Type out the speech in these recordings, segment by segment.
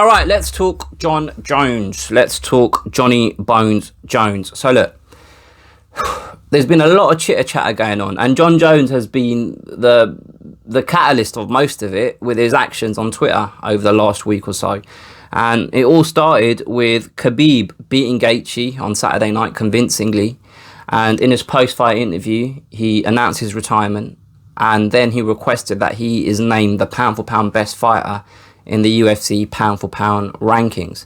All right, let's talk Jon Jones. Let's talk Johnny Bones Jones. So look, there's been a lot of chitter chatter going on, and Jon Jones has been the catalyst of most of it with his actions on Twitter over the last week or so. And it all started with Khabib beating Gaethje on Saturday night convincingly. And in his post-fight interview, he announced his retirement, and then he requested that he is named the pound-for-pound best fighter in the UFC pound-for-pound rankings.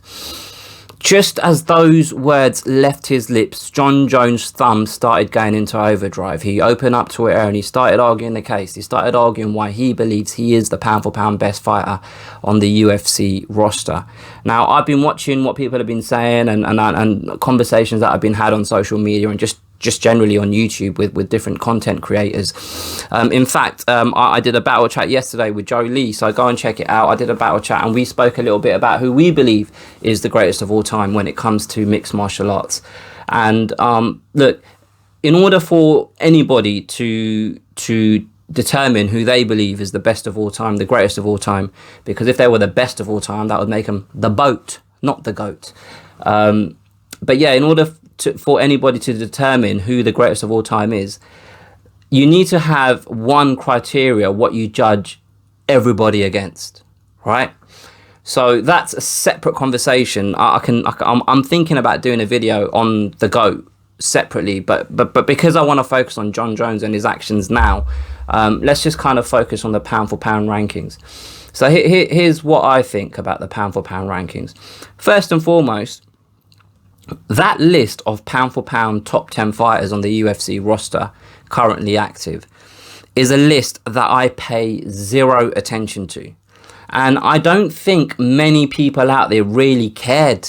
Just as those words left his lips, Jon Jones' thumb started going into overdrive. He opened up Twitter and he started arguing the case. He started arguing why he believes he is the pound-for-pound best fighter on the UFC roster. Now, I've been watching what people have been saying and conversations that have been had on social media and just generally on YouTube with different content creators. In fact, I did a battle chat yesterday with Joe Lee, so go and check it out. I did a battle chat and we spoke a little bit about who we believe is the greatest of all time when it comes to mixed martial arts. And look, in order for anybody to determine who they believe is the best of all time, the greatest of all time, because if they were the best of all time, that would make them the BOAT, not the GOAT. But yeah, in order for anybody to determine who the greatest of all time is, you need to have one criteria, what you judge everybody against, right? So that's a separate conversation. I'm thinking about doing a video on the GOAT separately, but because I want to focus on Jon Jones and his actions now, let's just kind of focus on the pound for pound rankings. So here's what I think about the pound for pound rankings. First and foremost, that list of pound for pound top 10 fighters on the UFC roster currently active is a list that I pay zero attention to. And I don't think many people out there really cared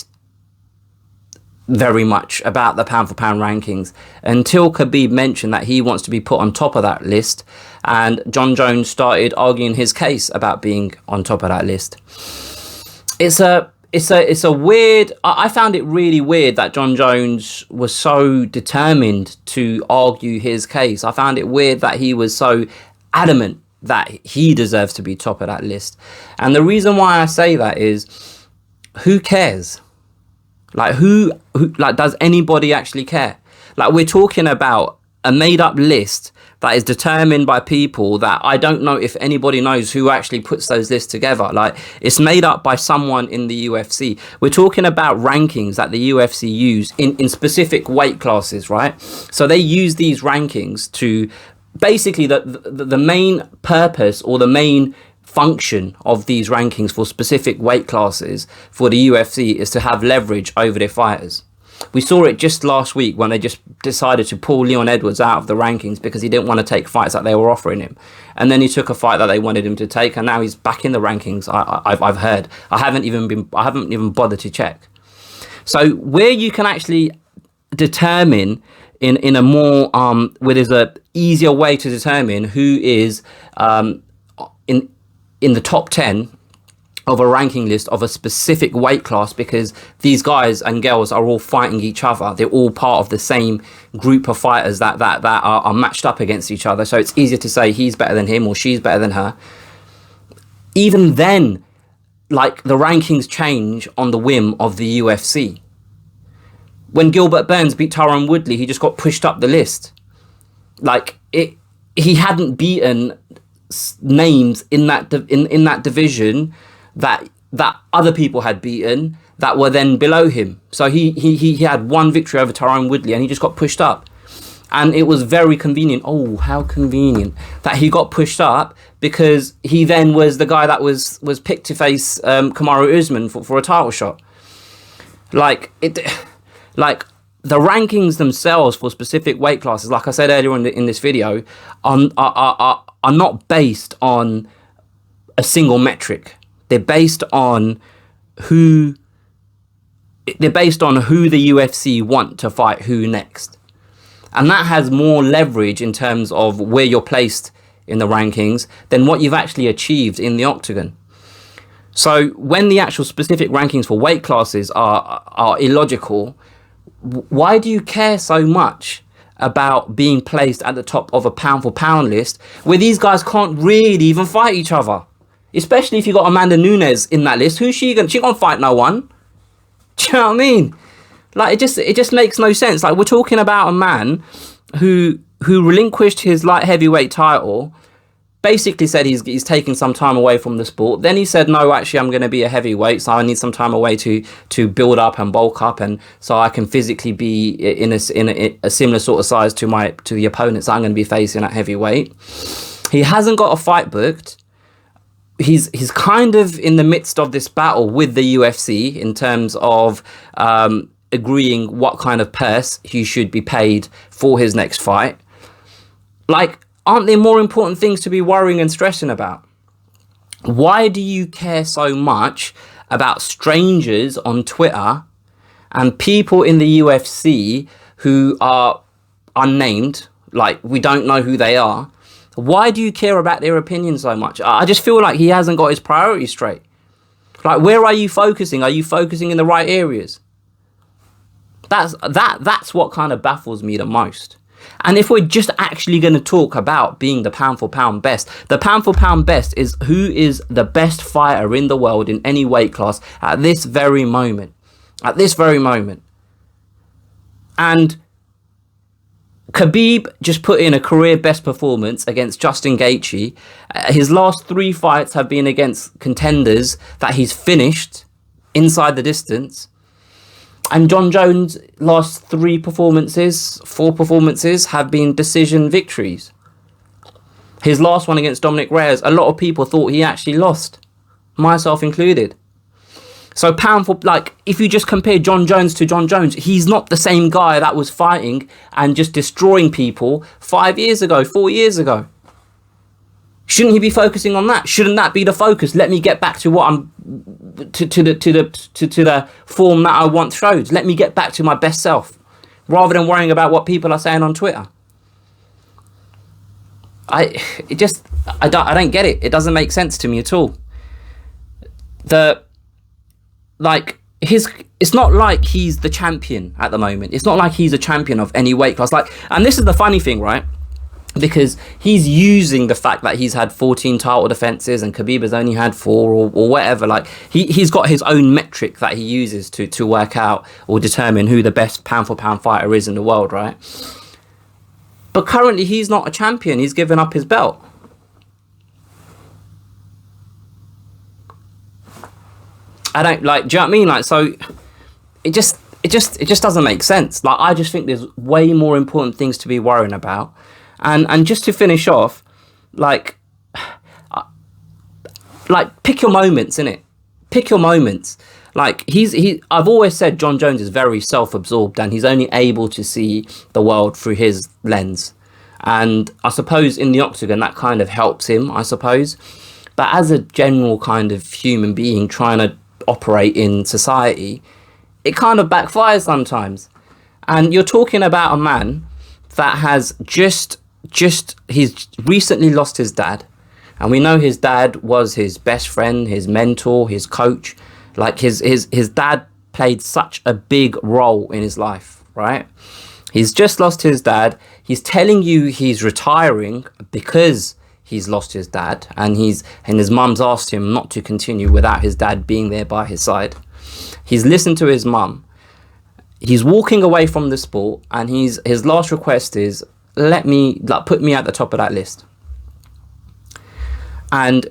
very much about the pound for pound rankings until Khabib mentioned that he wants to be put on top of that list, and Jon Jones started arguing his case about being on top of that list. It's a weird, I found it really weird that Jon Jones was so determined to argue his case. I found it weird that he was so adamant that he deserves to be top of that list. And the reason why I say that is, who cares? Like, who does anybody actually care? Like, we're talking about a made up list that is determined by people that I don't know if anybody knows who actually puts those lists together. Like, it's made up by someone in the UFC. We're talking about rankings that the UFC use in specific weight classes, right? So they use these rankings to basically the main purpose or the main function of these rankings for specific weight classes for the UFC is to have leverage over their fighters. We saw it just last week when they just decided to pull Leon Edwards out of the rankings because he didn't want to take fights that they were offering him. And then he took a fight that they wanted him to take, and now he's back in the rankings. I've heard. I haven't even bothered to check. So where you can actually determine in a more where there's a easier way to determine who is in the top 10 of a ranking list of a specific weight class, because these guys and girls are all fighting each other. They're all part of the same group of fighters that are matched up against each other. So it's easier to say he's better than him or she's better than her. Even then, like, the rankings change on the whim of the UFC. When Gilbert Burns beat Tyron Woodley, he just got pushed up the list. Like, he hadn't beaten names in that division that other people had beaten that were then below him. So he had one victory over Tyron Woodley and he just got pushed up. And it was very convenient. Oh, how convenient that he got pushed up, because he then was the guy that was picked to face Kamaru Usman for a title shot. Like the rankings themselves for specific weight classes, like I said earlier in this video, are not based on a single metric. They're based on who the UFC want to fight who next. And that has more leverage in terms of where you're placed in the rankings than what you've actually achieved in the octagon. So when the actual specific rankings for weight classes are illogical, why do you care so much about being placed at the top of a pound for pound list where these guys can't really even fight each other? Especially if you got Amanda Nunes in that list. Who's she gonna? She gonna fight no one. Do you know what I mean? Like it just makes no sense. Like we're talking about a man who relinquished his light heavyweight title, basically said he's taking some time away from the sport. Then he said, no, actually, I'm going to be a heavyweight, so I need some time away to build up and bulk up, and so I can physically be in a similar sort of size to the opponents that I'm going to be facing at heavyweight. He hasn't got a fight booked. He's kind of in the midst of this battle with the UFC in terms of agreeing what kind of purse he should be paid for his next fight. Like, aren't there more important things to be worrying and stressing about? Why do you care so much about strangers on Twitter and people in the UFC who are unnamed, like we don't know who they are? Why do you care about their opinion so much? I just feel like he hasn't got his priorities straight. Like, where are you focusing? Are you focusing in the right areas? That's what kind of baffles me the most. And if we're just actually going to talk about being the pound for pound best, the pound for pound best is who is the best fighter in the world in any weight class at this very moment. At this very moment. And Khabib just put in a career best performance against Justin Gaethje. His last 3 fights have been against contenders that he's finished inside the distance. And Jon Jones' last 4 performances have been decision victories. His last one against Dominic Reyes, a lot of people thought he actually lost, myself included. So pound for, like, if you just compare Jon Jones to Jon Jones, he's not the same guy that was fighting and just destroying people 5 years ago, 4 years ago. Shouldn't he be focusing on that? Shouldn't that be the focus? Let me get back to what I'm to the form that I once showed. Let me get back to my best self, rather than worrying about what people are saying on Twitter. I don't get it. It doesn't make sense to me at all. It's not like he's the champion at the moment. It's not like he's a champion of any weight class. Like, and this is the funny thing, right? Because he's using the fact that he's had 14 title defenses and Khabib has only had 4 or whatever. Like, he's got his own metric that he uses to work out or determine who the best pound for pound fighter is in the world, right? But currently he's not a champion. He's given up his belt. I don't, like, do you know what I mean? Like, so it just doesn't make sense. Like, I just think there's way more important things to be worrying about. And just to finish off, like pick your moments, innit? Pick your moments. Like, I've always said Jon Jones is very self-absorbed and he's only able to see the world through his lens. And I suppose in the octagon that kind of helps him, I suppose. But as a general kind of human being trying to operate in society, it kind of backfires sometimes. And you're talking about a man that has he's recently lost his dad, and we know his dad was his best friend, his mentor, his coach. Like, his dad played such a big role in his life, right? He's just lost his dad. He's telling you he's retiring because he's lost his dad, and his mum's asked him not to continue without his dad being there by his side. He's listened to his mum. He's walking away from the sport, and his last request is, put me at the top of that list. And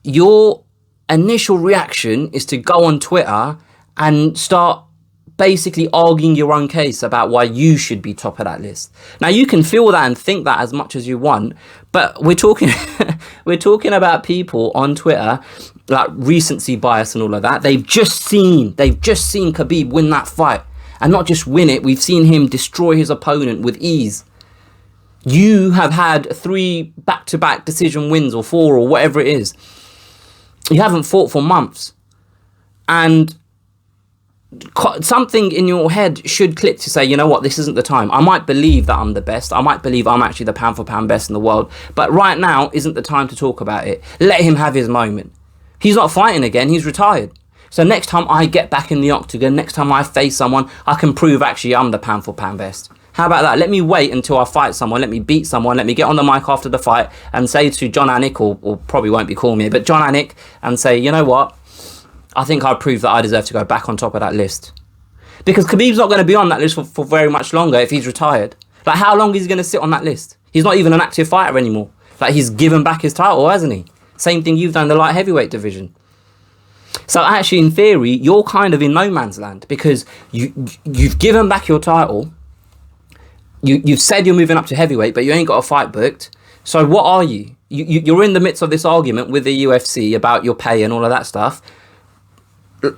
your initial reaction is to go on Twitter and start basically arguing your own case about why you should be top of that list. Now, you can feel that and think that as much as you want, but we're talking about people on Twitter, like recency bias and all of that. They've just seen Khabib win that fight, and not just win it. We've seen him destroy his opponent with ease. You have had 3 back-to-back decision wins, or 4, or whatever it is. You haven't fought for months. And something in your head should click to say, you know what, this isn't the time. I might believe that I'm the best. I might believe I'm actually the pound for pound best in the world. But right now isn't the time to talk about it. Let him have his moment. He's not fighting again. He's retired. So next time I get back in the octagon, next time I face someone, I can prove actually I'm the pound for pound best. How about that? Let me wait until I fight someone. Let me beat someone. Let me get on the mic after the fight and say to Jon Anik, or probably won't be calling me, but Jon Anik, and say, you know what? I think I proved that I deserve to go back on top of that list. Because Khabib's not going to be on that list for very much longer if he's retired. Like, how long is he going to sit on that list? He's not even an active fighter anymore. Like, he's given back his title, hasn't he? Same thing you've done in the light heavyweight division. So actually, in theory, you're kind of in no man's land, because you've given back your title. You've said you're moving up to heavyweight, but you ain't got a fight booked. So what are you? You're in the midst of this argument with the UFC about your pay and all of that stuff.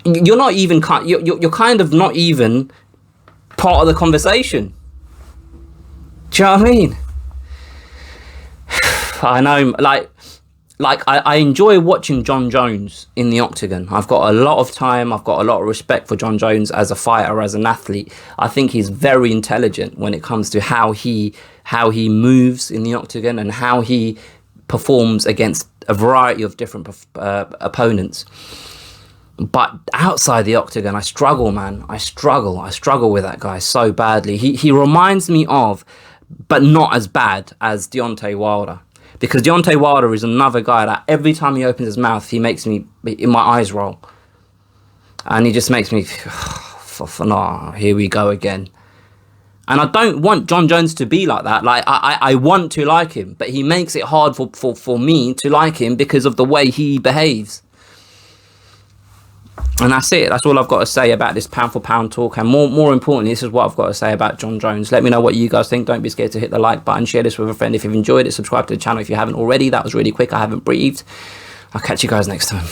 You're not even you're kind of not even part of the conversation. Do you know what I mean? I know, like I enjoy watching Jon Jones in the octagon. I've got a lot of time. I've got a lot of respect for Jon Jones as a fighter, as an athlete. I think he's very intelligent when it comes to how he moves in the octagon and how he performs against a variety of different opponents. But outside the octagon, I struggle, man. I struggle with that guy so badly. He reminds me of, but not as bad as, Deontay Wilder. Because Deontay Wilder is another guy that every time he opens his mouth, he makes me, my eyes roll. And he just makes me, no, here we go again. And I don't want Jon Jones to be like that. Like, I want to like him, but he makes it hard for me to like him because of the way he behaves. And that's it. That's all I've got to say about this pound for pound talk. And more importantly, this is what I've got to say about Jon Jones. Let me know what you guys think. Don't be scared to hit the like button. Share this with a friend if you've enjoyed it. Subscribe to the channel if you haven't already. That was really quick. I haven't breathed. I'll catch you guys next time.